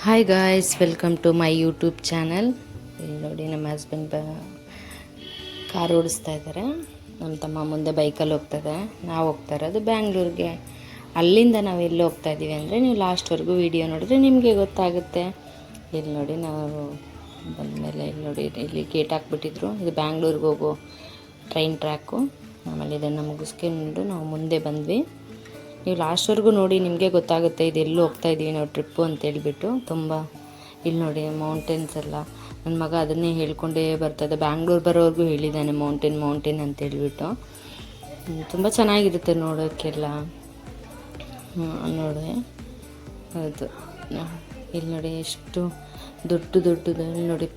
Hi guys, welcome to my YouTube channel. ಇಲ್ಲಿ ನೋಡಿ, ನಮ್ಮ ಹಸ್ಬೆಂಡ್ ಕಾರ್ ಓಡಿಸ್ತಾ ಇದ್ದಾರೆ. ನಮ್ಮ ತಮ್ಮ ಮುಂದೆ ಬೈಕಲ್ಲಿ ಹೋಗ್ತದೆ. ನಾವು ಹೋಗ್ತಾ ಇರೋದು ಬ್ಯಾಂಗ್ಳೂರಿಗೆ. ಅಲ್ಲಿಂದ ನಾವು ಎಲ್ಲಿ ಹೋಗ್ತಾ ಇದ್ದೀವಿ ಅಂದರೆ, ನೀವು ಲಾಸ್ಟ್ವರೆಗೂ ವಿಡಿಯೋ ನೋಡಿದ್ರೆ ನಿಮಗೆ ಗೊತ್ತಾಗುತ್ತೆ. ಇಲ್ಲಿ ನೋಡಿ, ನಾವು ಬಂದಮೇಲೆ ಇಲ್ಲಿ ನೋಡಿ, ಇಲ್ಲಿ ಗೇಟ್ ಹಾಕ್ಬಿಟ್ಟಿದ್ರು. ಇದು ಬ್ಯಾಂಗ್ಳೂರಿಗೆ ಹೋಗೋ ಟ್ರೈನ್ ಟ್ರ್ಯಾಕು. ಆಮೇಲೆ ಇದನ್ನು ಮುಗಿಸ್ಕೊಂಡು ನಾವು ಮುಂದೆ ಬಂದ್ವಿ. ನೀವು ಲಾಸ್ಟ್ವರೆಗೂ ನೋಡಿ, ನಿಮಗೆ ಗೊತ್ತಾಗುತ್ತೆ ಇದು ಎಲ್ಲೂ ಹೋಗ್ತಾ ಇದ್ದೀವಿ ನಾವು ಟ್ರಿಪ್ಪು ಅಂತೇಳ್ಬಿಟ್ಟು. ತುಂಬ ಇಲ್ಲಿ ನೋಡಿ ಮೌಂಟೇನ್ಸ್ ಎಲ್ಲ. ನನ್ನ ಮಗ ಅದನ್ನೇ ಹೇಳ್ಕೊಂಡೇ ಬರ್ತದೆ. ಬ್ಯಾಂಗ್ಳೂರು ಬರೋವ್ರಿಗೂ ಹೇಳಿದ್ದಾನೆ ಮೌಂಟೇನ್ ಅಂತೇಳ್ಬಿಟ್ಟು. ತುಂಬ ಚೆನ್ನಾಗಿರುತ್ತೆ ನೋಡೋಕ್ಕೆಲ್ಲ. ನೋಡಿ, ಹೌದು. ಇಲ್ಲಿ ನೋಡಿ ಎಷ್ಟು ದೊಡ್ಡದು. ಇಲ್ಲಿ ನೋಡಿ,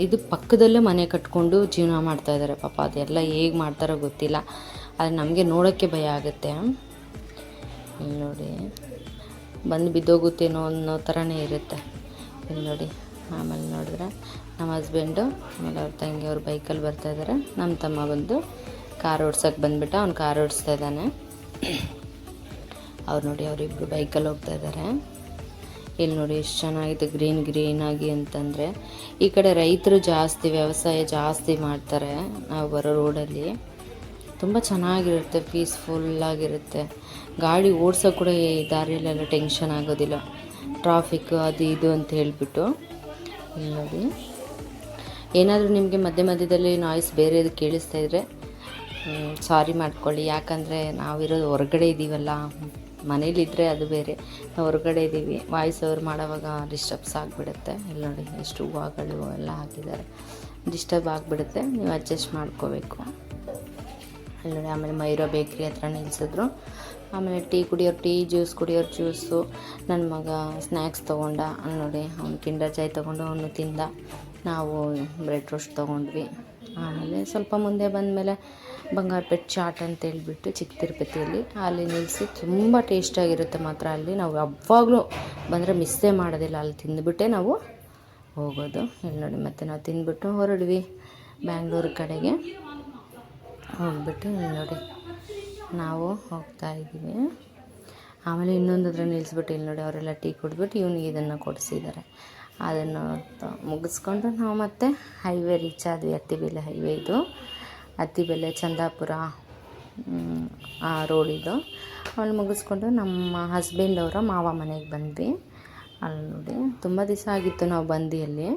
ಇದು ಪಕ್ಕದಲ್ಲೇ ಮನೆ ಕಟ್ಕೊಂಡು ಜೀವನ ಮಾಡ್ತಾಯಿದ್ದಾರೆ ಪಾಪ. ಅದೆಲ್ಲ ಹೇಗೆ ಮಾಡ್ತಾರೋ ಗೊತ್ತಿಲ್ಲ. ಆದರೆ ನಮಗೆ ನೋಡೋಕ್ಕೆ ಭಯ ಆಗುತ್ತೆ. ಇಲ್ಲಿ ನೋಡಿ, ಬಂದು ಬಿದ್ದೋಗುತ್ತೇನೋ ಅನ್ನೋ ಥರನೇ ಇರುತ್ತೆ. ಇಲ್ಲಿ ನೋಡಿ, ಆಮೇಲೆ ನೋಡಿದ್ರೆ ನಮ್ಮ ಹಸ್ಬೆಂಡು ಆಮೇಲೆ ಅವ್ರ ತಂಗಿ ಅವ್ರು ಬೈಕಲ್ಲಿ ಬರ್ತಾಯಿದ್ದಾರೆ. ನಮ್ಮ ತಮ್ಮ ಬಂದು ಕಾರ್ ಓಡ್ಸೋಕ್ಕೆ ಬಂದುಬಿಟ್ಟ. ಅವ್ನು ಕಾರ್ ಓಡಿಸ್ತಾ ಇದ್ದಾನೆ. ಅವ್ರು ನೋಡಿ, ಅವರಿಬ್ಬರು ಬೈಕಲ್ಲಿ ಹೋಗ್ತಾಯಿದ್ದಾರೆ. ಇಲ್ಲಿ ನೋಡಿ ಎಷ್ಟು ಚೆನ್ನಾಗಿದೆ ಗ್ರೀನಾಗಿ ಅಂತಂದರೆ. ಈ ಕಡೆ ರೈತರು ಜಾಸ್ತಿ, ವ್ಯವಸಾಯ ಜಾಸ್ತಿ ಮಾಡ್ತಾರೆ. ನಾವು ಬರೋ ರೋಡಲ್ಲಿ ತುಂಬ ಚೆನ್ನಾಗಿರುತ್ತೆ, ಪೀಸ್ಫುಲ್ಲಾಗಿರುತ್ತೆ. ಗಾಡಿ ಓಡ್ಸೋಕೆ ಕೂಡ ಈ ದಾರಿಯಲ್ಲೆಲ್ಲ ಟೆನ್ಷನ್ ಆಗೋದಿಲ್ಲ. ಟ್ರಾಫಿಕ್ ಅದು ಇದು ಅಂತ ಹೇಳಿಬಿಟ್ಟು. ಇಲ್ಲಿ ನೋಡಿ, ಏನಾದರೂ ನಿಮಗೆ ಮಧ್ಯದಲ್ಲಿ ನಾಯ್ಸ್ ಬೇರೆದು ಕೇಳಿಸ್ತಾ ಇದ್ದರೆ ಸಾರಿ ಮಾಡ್ಕೊಳ್ಳಿ. ಯಾಕಂದರೆ ನಾವಿರೋದು ಹೊರಗಡೆ ಇದ್ದೀವಲ್ಲ, ಮನೇಲಿದ್ದರೆ ಅದು ಬೇರೆ, ನಾವು ಹೊರಗಡೆ ಇದ್ದೀವಿ. ವಾಯ್ಸ್ ಓವರ್ ಮಾಡೋವಾಗ ಡಿಸ್ಟರ್ಬ್ಸ್ ಆಗಿಬಿಡುತ್ತೆ. ಇಲ್ಲಿ ನೋಡಿ ಎಷ್ಟು ಹೂವುಗಳು ಎಲ್ಲ ಹಾಕಿದ್ದಾರೆ, ಡಿಸ್ಟರ್ಬ್ ಆಗಿಬಿಡುತ್ತೆ. ನೀವು ಅಡ್ಜಸ್ಟ್ ಮಾಡ್ಕೋಬೇಕು. ಅಲ್ಲಿ ನೋಡಿ, ಆಮೇಲೆ ಮಯೂರ ಬೇಕ್ರಿ ಹತ್ರ ನಿಲ್ಲಿಸಿದ್ರು. ಆಮೇಲೆ ಟೀ ಜ್ಯೂಸ್ ಕುಡಿಯೋರು ಜ್ಯೂಸು. ನನ್ನ ಮಗ ಸ್ನ್ಯಾಕ್ಸ್ ತೊಗೊಂಡ. ಅಲ್ಲಿ ನೋಡಿ, ಅವ್ನು ಕಿಂಡರ್ ಜಾಯ್ ತೊಗೊಂಡು ಅವನು ತಿಂದ. ನಾವು ಬ್ರೆಡ್ ರೋಸ್ಟ್ ತೊಗೊಂಡ್ವಿ. ಆಮೇಲೆ ಸ್ವಲ್ಪ ಮುಂದೆ ಬಂದಮೇಲೆ ಬಂಗಾರಪೇಟೆ ಚಾಟ್ ಅಂತೇಳ್ಬಿಟ್ಟು ಚಿಕ್ಕ ತಿರುಪತಿಯಲ್ಲಿ ಅಲ್ಲಿ ನಿಲ್ಲಿಸಿ, ತುಂಬ ಟೇಸ್ಟಾಗಿರುತ್ತೆ ಮಾತ್ರ. ಅಲ್ಲಿ ನಾವು ಯಾವಾಗಲೂ ಬಂದರೆ ಮಿಸ್ಸೇ ಮಾಡೋದಿಲ್ಲ. ಅಲ್ಲಿ ತಿಂದುಬಿಟ್ಟೆ ನಾವು ಹೋಗೋದು. ಇಲ್ಲಿ ನೋಡಿ, ಮತ್ತು ನಾವು ತಿಂದ್ಬಿಟ್ಟು ಹೊರಡ್ವಿ ಬ್ಯಾಂಗ್ಳೂರು ಕಡೆಗೆ ಹೋಗ್ಬಿಟ್ಟು. ನೋಡಿ, ನಾವು ಹೋಗ್ತಾ ಇದ್ದೀವಿ. ಆಮೇಲೆ ಇನ್ನೊಂದು ಹತ್ರ ನಿಲ್ಲಿಸ್ಬಿಟ್ಟು ಇಲ್ಲಿ ನೋಡಿ, ಅವರೆಲ್ಲ ಟೀ ಕುಡಿದ್ಬಿಟ್ಟು ಇವನಿಗೆ ಇದನ್ನು ಕೊಡಿಸಿದ್ದಾರೆ. ಅದನ್ನು ಮುಗಿಸ್ಕೊಂಡು ನಾವು ಮತ್ತೆ ಹೈವೇ ರೀಚ್ ಆದ್ವಿ. ಅತ್ತಿಬೆಲೆ ಹೈವೇ ಇದು. ಅತ್ತಿಬೆಲೆ ಚಂದಾಪುರ ಆ ರೋಡ್ ಇದು. ಅಲ್ಲಿ ಮುಗಿಸ್ಕೊಂಡು ನಮ್ಮ ಹಸ್ಬೆಂಡ್ ಅವರ ಮಾವ ಮನೆಗೆ ಬಂದ್ವಿ. ಅಲ್ಲಿ ನೋಡಿ, ತುಂಬ ದಿವಸ ಆಗಿತ್ತು ನಾವು ಬಂದು ಅಲ್ಲಿ.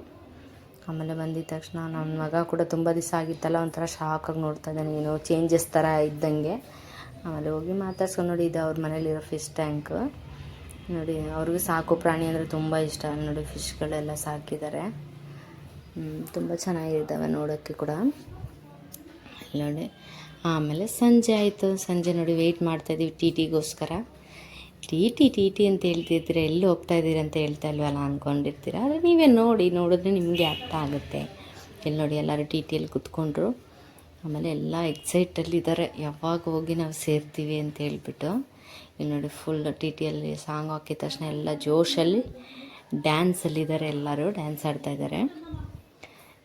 ಆಮೇಲೆ ಬಂದಿದ್ದ ತಕ್ಷಣ ನನ್ನ ಮಗ ಕೂಡ ತುಂಬ ದಿವಸ ಆಗಿತ್ತಲ್ಲ, ಒಂಥರ ಶಾಕಾಗಿ ನೋಡ್ತಾ ಇದ್ದಾನೆ, ಏನೋ ಚೇಂಜಸ್ ಥರ ಇದ್ದಂಗೆ. ಆಮೇಲೆ ಹೋಗಿ ಮಾತಾಡ್ಸ್ಕೊಂಡು ನೋಡಿ, ಇದು ಅವ್ರ ಮನೇಲಿರೋ ಫಿಶ್ ಟ್ಯಾಂಕ್ ನೋಡಿ. ಅವ್ರಿಗೂ ಸಾಕು ಪ್ರಾಣಿ ಅಂದರೆ ತುಂಬ ಇಷ್ಟ. ನೋಡಿ, ಫಿಶ್ಗಳೆಲ್ಲ ಸಾಕಿದ್ದಾರೆ. ತುಂಬ ಚೆನ್ನಾಗಿದ್ದಾವೆ ನೋಡೋಕ್ಕೆ ಕೂಡ. ನೋಡಿ, ಆಮೇಲೆ ಸಂಜೆ ಆಯಿತು. ಸಂಜೆ ನೋಡಿ, ವೆಯ್ಟ್ ಮಾಡ್ತಾಯಿದ್ದೀವಿ ಟಿ.ಟಿಗೋಸ್ಕರ. ಟಿ.ಟಿ ಅಂತ ಹೇಳ್ತಿರ್ತೀರ, ಎಲ್ಲಿ ಹೋಗ್ತಾ ಇದ್ದೀರಿ ಅಂತ ಹೇಳ್ತಾ ಇಲ್ವಲ್ಲ ಅಂದ್ಕೊಂಡಿರ್ತೀರ. ಆದರೆ ನೀವೇ ನೋಡಿದ್ರೆ ನಿಮಗೆ ಅರ್ಥ ಆಗುತ್ತೆ. ಇಲ್ಲಿ ನೋಡಿ, ಎಲ್ಲರೂ ಟಿ.ಟಿಯಲ್ಲಿ ಕೂತ್ಕೊಂಡ್ರು. ಆಮೇಲೆ ಎಲ್ಲ ಎಕ್ಸೈಟಲ್ಲಿದ್ದಾರೆ, ಯಾವಾಗ ಹೋಗಿ ನಾವು ಸೇರ್ತೀವಿ ಅಂತ ಹೇಳ್ಬಿಟ್ಟು. ಇಲ್ಲಿ ನೋಡಿ, ಫುಲ್ ಟಿ.ಟಿಯಲ್ಲಿ ಸಾಂಗ್ ಹಾಕಿದ ತಕ್ಷಣ ಎಲ್ಲ ಜೋಶಲ್ಲಿ ಡ್ಯಾನ್ಸಲ್ಲಿದ್ದಾರೆ. ಎಲ್ಲರೂ ಡ್ಯಾನ್ಸ್ ಆಡ್ತಾಯಿದ್ದಾರೆ.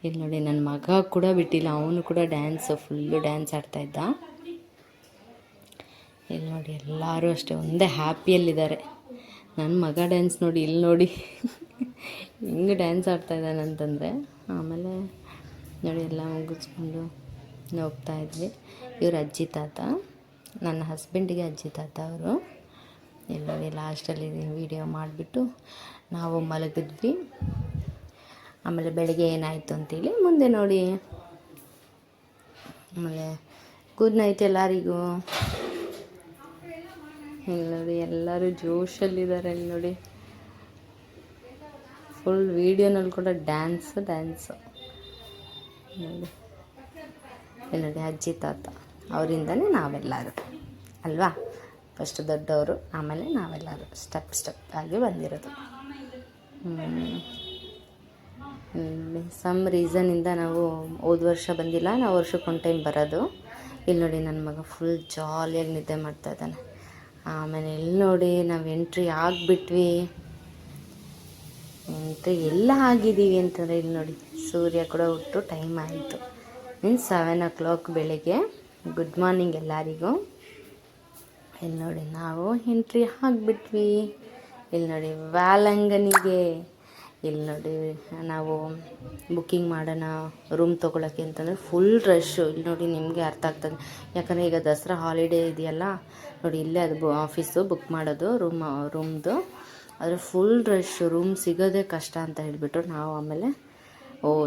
ಇಲ್ಲಿ ನೋಡಿ, ನನ್ನ ಮಗ ಕೂಡ ಬಿಟ್ಟಿಲ್ಲ, ಅವನು ಕೂಡ ಫುಲ್ಲು ಡ್ಯಾನ್ಸ್ ಆಡ್ತಾಯಿದ್ದ. ಇಲ್ಲಿ ನೋಡಿ, ಎಲ್ಲರೂ ಅಷ್ಟೇ ಒಂದೇ ಹ್ಯಾಪಿಯಲ್ಲಿದ್ದಾರೆ. ನನ್ನ ಮಗ ಡ್ಯಾನ್ಸ್ ನೋಡಿ, ಇಲ್ಲಿ ನೋಡಿ ಹಿಂಗೆ ಡ್ಯಾನ್ಸ್ ಆಡ್ತಾಯಿದ್ದಾನೆ ಅಂತಂದರೆ. ಆಮೇಲೆ ನೋಡಿ, ಎಲ್ಲ ಮುಗಿಸ್ಕೊಂಡು ಹೋಗ್ತಾ ಇದ್ವಿ. ಇವರು ಅಜ್ಜಿ ತಾತ, ನನ್ನ ಹಸ್ಬೆಂಡಿಗೆ ಅಜ್ಜಿ ತಾತ ಅವರು. ಇಲ್ಲಿ ನೋಡಿ, ಲಾಸ್ಟಲ್ಲಿ ವೀಡಿಯೋ ಮಾಡಿಬಿಟ್ಟು ನಾವು ಮಲಗಿದ್ವಿ. ಆಮೇಲೆ ಬೆಳಗ್ಗೆ ಏನಾಯಿತು ಅಂತೇಳಿ ಮುಂದೆ ನೋಡಿ. ಆಮೇಲೆ ಗುಡ್ ನೈಟ್ ಎಲ್ಲರಿಗೂ. ಇಲ್ಲಿ ನೋಡಿ, ಎಲ್ಲರೂ ಜೋಶಲ್ಲಿದ್ದಾರೆ. ಇಲ್ಲಿ ನೋಡಿ, ಫುಲ್ ವೀಡಿಯೋನಲ್ಲಿ ಕೂಡ ಡ್ಯಾನ್ಸು ನೋಡಿ. ಇಲ್ಲಿ ನೋಡಿ, ಅಜ್ಜಿ ತಾತ ಅವರಿಂದನೇ ನಾವೆಲ್ಲರೂ ಅಲ್ವಾ. ಫಸ್ಟ್ ದೊಡ್ಡವರು, ಆಮೇಲೆ ನಾವೆಲ್ಲರೂ ಸ್ಟೆಪ್ ಆಗಿ ಬಂದಿರೋದು. ಸಮ್ ರೀಸನಿಂದ ನಾವು ಹೋದ ವರ್ಷ ಬಂದಿಲ್ಲ, ನಾವು ವರ್ಷಕ್ಕೆ ಒಂದು ಟೈಮ್ ಬರೋದು. ಇಲ್ಲಿ ನೋಡಿ, ನನ್ನ ಮಗ ಫುಲ್ ಜಾಲಿಯಾಗಿ ನಿದ್ದೆ ಮಾಡ್ತಾಯಿದ್ದಾನೆ. ಆಮೇಲೆ ಇಲ್ಲಿ ನೋಡಿ, ನಾವು ಎಂಟ್ರಿ ಆಗಿಬಿಟ್ವಿ. ಎಲ್ಲ ಆಗಿದ್ದೀವಿ ಅಂತಂದರೆ ಇಲ್ಲಿ ನೋಡಿ, ಸೂರ್ಯ ಕೂಡ ಹುಟ್ಟು ಟೈಮ್ ಆಯಿತು. 7 o'clock ಬೆಳಗ್ಗೆ. ಗುಡ್ ಮಾರ್ನಿಂಗ್ ಎಲ್ಲರಿಗೂ. ಇಲ್ಲಿ ನೋಡಿ, ನಾವು ಎಂಟ್ರಿ ಆಗಿಬಿಟ್ವಿ. ಇಲ್ಲಿ ನೋಡಿ ವ್ಯಾಲಂಗನಿಗೆ ಇಲ್ಲಿ ನೋಡಿ ನಾವು ಬುಕ್ಕಿಂಗ್ ಮಾಡೋಣ ರೂಮ್ ತೊಗೊಳಕ್ಕೆ ಅಂತಂದರೆ ಫುಲ್ ರಶ್ಶು. ಇಲ್ಲಿ ನೋಡಿ ನಿಮಗೆ ಅರ್ಥ ಆಗ್ತದೆ, ಯಾಕಂದರೆ ಈಗ ದಸರಾ ಹಾಲಿಡೇ ಇದೆಯಲ್ಲ ನೋಡಿ, ಇಲ್ಲೇ ಅದು ಆಫೀಸು ಬುಕ್ ಮಾಡೋದು ರೂಮ್ದು. ಆದರೆ ಫುಲ್ ರಶ್ಶು, ರೂಮ್ ಸಿಗೋದೇ ಕಷ್ಟ ಅಂತ ಹೇಳಿಬಿಟ್ರು. ನಾವು ಆಮೇಲೆ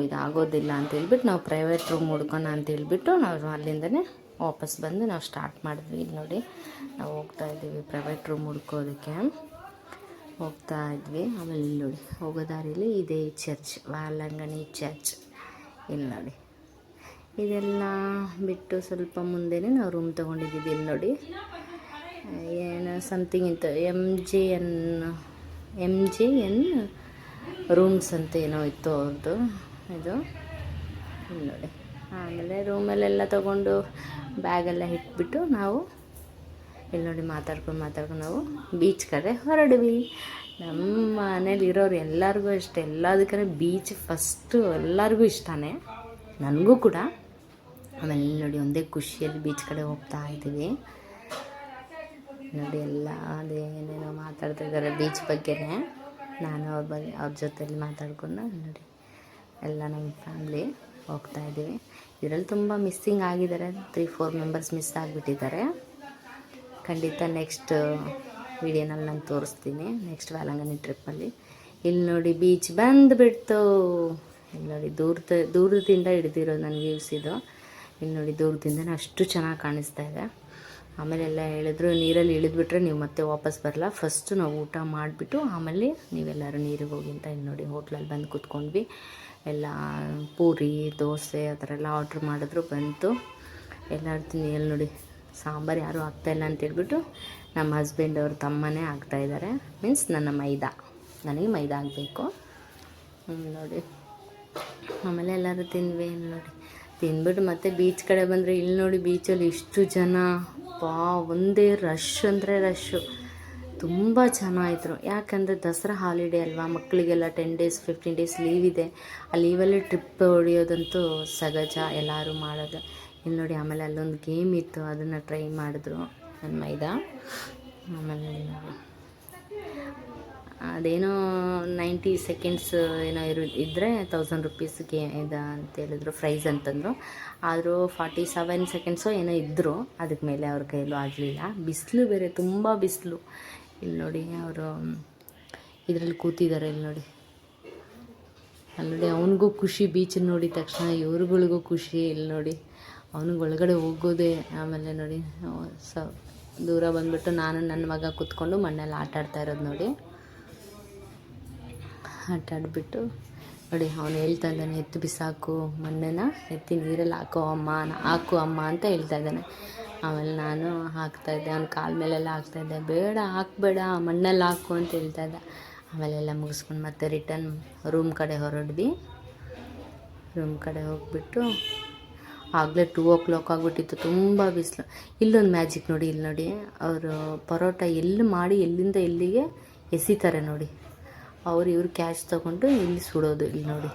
ಇದಾಗೋದಿಲ್ಲ ಅಂತ ಹೇಳ್ಬಿಟ್ಟು ನಾವು ಪ್ರೈವೇಟ್ ರೂಮ್ ಹುಡ್ಕೋಣ ಅಂತ ಹೇಳ್ಬಿಟ್ಟು ನಾವು ಅಲ್ಲಿಂದನೇ ವಾಪಸ್ ಬಂದು ನಾವು ಸ್ಟಾರ್ಟ್ ಮಾಡಿದ್ವಿ. ಇಲ್ಲಿ ನೋಡಿ ನಾವು ಹೋಗ್ತಾ ಇದ್ದೀವಿ ಪ್ರೈವೇಟ್ ರೂಮ್ ಹುಡ್ಕೋದಕ್ಕೆ ಹೋಗ್ತಾ ಇದ್ವಿ. ಆಮೇಲೆ ಇಲ್ಲಿ ನೋಡಿ ಹೋಗೋ ದಾರಿಯಲ್ಲಿ ಇದೇ ಚರ್ಚ್, ವ್ಯಾಲಂಗನಿ ಚರ್ಚ್. ಇಲ್ಲಿ ನೋಡಿ ಇದೆಲ್ಲ ಬಿಟ್ಟು ಸ್ವಲ್ಪ ಮುಂದೆನೇ ನಾವು ರೂಮ್ ತೊಗೊಂಡಿದ್ದೀವಿ. ಇಲ್ಲಿ ನೋಡಿ ಏನು ಸಮಥಿಂಗ್ ಇಂತ MJN ರೂಮ್ಸ್ ಅಂತ ಏನೋ ಇತ್ತು ಅವ್ರದ್ದು ಇದು. ಇಲ್ಲಿ ನೋಡಿ ಆಮೇಲೆ ರೂಮಲ್ಲೆಲ್ಲ ತೊಗೊಂಡು ಬ್ಯಾಗೆಲ್ಲ ಇಟ್ಬಿಟ್ಟು ನಾವು ಇಲ್ಲಿ ನೋಡಿ ಮಾತಾಡ್ಕೊಂಡು ನಾವು ಬೀಚ್ ಕಡೆ ಹೊರಡ್ವಿ. ನಮ್ಮ ಮನೇಲಿ ಇರೋರು ಎಲ್ಲರಿಗೂ ಇಷ್ಟ, ಎಲ್ಲದಕ್ಕೇ ಬೀಚ್ ಫಸ್ಟು ಎಲ್ಲರಿಗೂ ಇಷ್ಟನೇ, ನನಗೂ ಕೂಡ. ಆಮೇಲೆ ಇಲ್ಲಿ ನೋಡಿ ಒಂದೇ ಖುಷಿಯಲ್ಲಿ ಬೀಚ್ ಕಡೆ ಹೋಗ್ತಾ ಇದ್ದೀವಿ. ನೋಡಿ ಎಲ್ಲ ಅದೇನೇನೋ ಮಾತಾಡ್ತಾ ಇದ್ದಾರೆ ಬೀಚ್ ಬಗ್ಗೆನೇ. ನಾನು ಅವ್ರ ಜೊತೆಲಿ ಮಾತಾಡ್ಕೊಂಡು ನೋಡಿ ಎಲ್ಲ ನಮ್ಮ ಫ್ಯಾಮ್ಲಿ ಹೋಗ್ತಾ ಇದ್ದೀವಿ. ಇದರಲ್ಲಿ ತುಂಬ ಮಿಸ್ಸಿಂಗ್ ಆಗಿದ್ದಾರೆ, 3-4 ಮೆಂಬರ್ಸ್ ಮಿಸ್ ಆಗಿಬಿಟ್ಟಿದ್ದಾರೆ. ಖಂಡಿತ ನೆಕ್ಸ್ಟ್ ವಿಡಿಯೋನಲ್ಲಿ ನಾನು ತೋರಿಸ್ತೀನಿ, ನೆಕ್ಸ್ಟ್ ವ್ಯಾಲಂಗನಿ ಟ್ರಿಪ್ಪಲ್ಲಿ. ಇಲ್ಲಿ ನೋಡಿ ಬೀಚ್ ಬಂದುಬಿಡ್ತು. ಇಲ್ಲಿ ನೋಡಿ ದೂರದಿಂದ ಹಿಡ್ದಿರೋದು ನನಗೆ ವ್ಯೂಸ್ ಇದು. ಇಲ್ಲಿ ನೋಡಿ ದೂರದಿಂದನೇ ಅಷ್ಟು ಚೆನ್ನಾಗಿ ಕಾಣಿಸ್ತಾ ಇದೆ. ಆಮೇಲೆ ಎಲ್ಲ ಹೇಳಿದ್ರು ನೀರಲ್ಲಿ ಇಳಿದ್ಬಿಟ್ರೆ ನೀವು ಮತ್ತೆ ವಾಪಸ್ ಬರಲ್ಲ, ಫಸ್ಟು ನಾವು ಊಟ ಮಾಡಿಬಿಟ್ಟು ಆಮೇಲೆ ನೀವೆಲ್ಲರೂ ನೀರಿಗೆ ಹೋಗಿ ಅಂತ. ಇಲ್ಲಿ ನೋಡಿ ಹೋಟ್ಲಲ್ಲಿ ಬಂದು ಕೂತ್ಕೊಂಡ್ವಿ. ಎಲ್ಲ ಪೂರಿ ದೋಸೆ ಆ ಥರ ಎಲ್ಲ ಆರ್ಡ್ರ್ ಮಾಡಿದ್ರು, ಬಂತು ಎಲ್ಲರೂ ತಿನ್ನಿ. ಎಲ್ಲಿ ನೋಡಿ ಸಾಂಬಾರು ಯಾರೂ ಆಗ್ತಾಯಿಲ್ಲ ಅಂತೇಳ್ಬಿಟ್ಟು ನಮ್ಮ ಹಸ್ಬೆಂಡ್ ಅವ್ರ ತಮ್ಮನೇ ಆಗ್ತಾಯಿದ್ದಾರೆ, ಮೀನ್ಸ್ ನನಗೆ ಮೈದಾ ಆಗಬೇಕು ನೋಡಿ. ಆಮೇಲೆ ಎಲ್ಲರೂ ತಿಂದ್ವಿ. ಇಲ್ಲಿ ನೋಡಿ ತಿಂದ್ಬಿಟ್ಟು ಮತ್ತೆ ಬೀಚ್ ಕಡೆ ಬಂದರೆ ಇಲ್ಲಿ ನೋಡಿ ಬೀಚಲ್ಲಿ ಇಷ್ಟು ಜನ, ಒಂದೇ ರಶ್ ಅಂದರೆ ರಶ್ಶು. ತುಂಬ ಚೆನ್ನಾಗಿದ್ರು, ಯಾಕಂದರೆ ದಸರಾ ಹಾಲಿಡೇ ಅಲ್ವಾ, ಮಕ್ಕಳಿಗೆಲ್ಲ 10 days 15 days ಲೀವ್ ಇದೆ. ಆ ಲೀವಲ್ಲಿ ಟ್ರಿಪ್ ಹೊಡಿಯೋದಂತೂ ಸಹಜ, ಎಲ್ಲರೂ ಮಾಡೋದು. ಇಲ್ಲಿ ನೋಡಿ ಆಮೇಲೆ ಅಲ್ಲೊಂದು ಗೇಮ್ ಇತ್ತು, ಅದನ್ನು ಟ್ರೈ ಮಾಡಿದ್ರು ನನ್ನ ಮೈದಾ. ಆಮೇಲೆ ಅದೇನೋ 90 seconds ಏನೋ ಇದ್ದರೆ 1000 rupeesಗೆ ಇದು ಅಂತೇಳಿದ್ರು, ಪ್ರೈಸ್ ಅಂತಂದರು. ಆದರೂ 47 seconds ಏನೋ ಇದ್ದರು, ಅದಕ್ಕೆ ಮೇಲೆ ಅವ್ರ ಕೈಯಲ್ಲೂ ಆಗಲಿಲ್ಲ. ಬಿಸಿಲು ಬೇರೆ, ತುಂಬ ಬಿಸಿಲು. ಇಲ್ಲಿ ನೋಡಿ ಅವರು ಇದರಲ್ಲಿ ಕೂತಿದ್ದಾರೆ. ಇಲ್ಲಿ ನೋಡಿ ಅಲ್ಲಿ ನೋಡಿ ಅವನಿಗೂ ಖುಷಿ ಬೀಚ್ ನೋಡಿದ ತಕ್ಷಣ, ಇವ್ರುಗಳಿಗೂ ಖುಷಿ. ಇಲ್ಲಿ ನೋಡಿ ಅವನಿಗೆ ಒಳಗಡೆ ಹೋಗೋದೇ. ಆಮೇಲೆ ನೋಡಿ ದೂರ ಬಂದುಬಿಟ್ಟು ನಾನು ನನ್ನ ಮಗ ಕೂತ್ಕೊಂಡು ಮಣ್ಣೆಲ್ಲ ಆಟಾಡ್ತಾ ಇರೋದು ನೋಡಿ. ಆಟಾಡಿಬಿಟ್ಟು ನೋಡಿ ಅವನು ಹೇಳ್ತಾ ಇದ್ದಾನೆ, ಎತ್ತು ಬಿಸಾಕು ಮಣ್ಣನ್ನು, ಎತ್ತಿ ನೀರಲ್ಲಿ ಹಾಕು ಅಮ್ಮ ಅಂತ ಹೇಳ್ತಾ ಇದ್ದಾನೆ. ಆಮೇಲೆ ನಾನು ಹಾಕ್ತಾಯಿದ್ದೆ, ಅವ್ನ ಕಾಲ ಮೇಲೆಲ್ಲ ಹಾಕ್ತಾಯಿದ್ದೆ, ಬೇಡ ಹಾಕಬೇಡ ಮಣ್ಣಲ್ಲಿ ಹಾಕು ಅಂತ ಹೇಳ್ತಾ ಇದ್ದೆ. ಆಮೇಲೆಲ್ಲ ಮುಗಿಸ್ಕೊಂಡು ಮತ್ತೆ ರಿಟರ್ನ್ ರೂಮ್ ಕಡೆ ಹೊರಡ್ವಿ. ರೂಮ್ ಕಡೆ ಹೋಗ್ಬಿಟ್ಟು ಆಗಲೇ 2 o'clock ಆಗಿಬಿಟ್ಟಿತ್ತು, ತುಂಬ ಬಿಸಿಲು. ಇಲ್ಲೊಂದು ಮ್ಯಾಜಿಕ್ ನೋಡಿ, ಇಲ್ಲಿ ನೋಡಿ ಅವರು ಪರೋಟ ಮಾಡಿ ಎಲ್ಲಿಂದ ಎಲ್ಲಿಗೆ ಎಸಿತಾರೆ ನೋಡಿ. ಇವ್ರು ಕ್ಯಾಚ್ ತೊಗೊಂಡು ಇಲ್ಲಿ ಸುಡೋದು. ಇಲ್ಲಿ ನೋಡಿ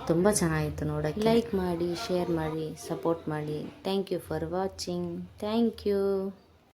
ತುಂಬ ಚೆನ್ನಾಗಿತ್ತು ನೋಡೋಕ್ಕೆ. ಲೈಕ್ ಮಾಡಿ, ಶೇರ್ ಮಾಡಿ, ಸಪೋರ್ಟ್ ಮಾಡಿ. Thank you for watching. Thank you.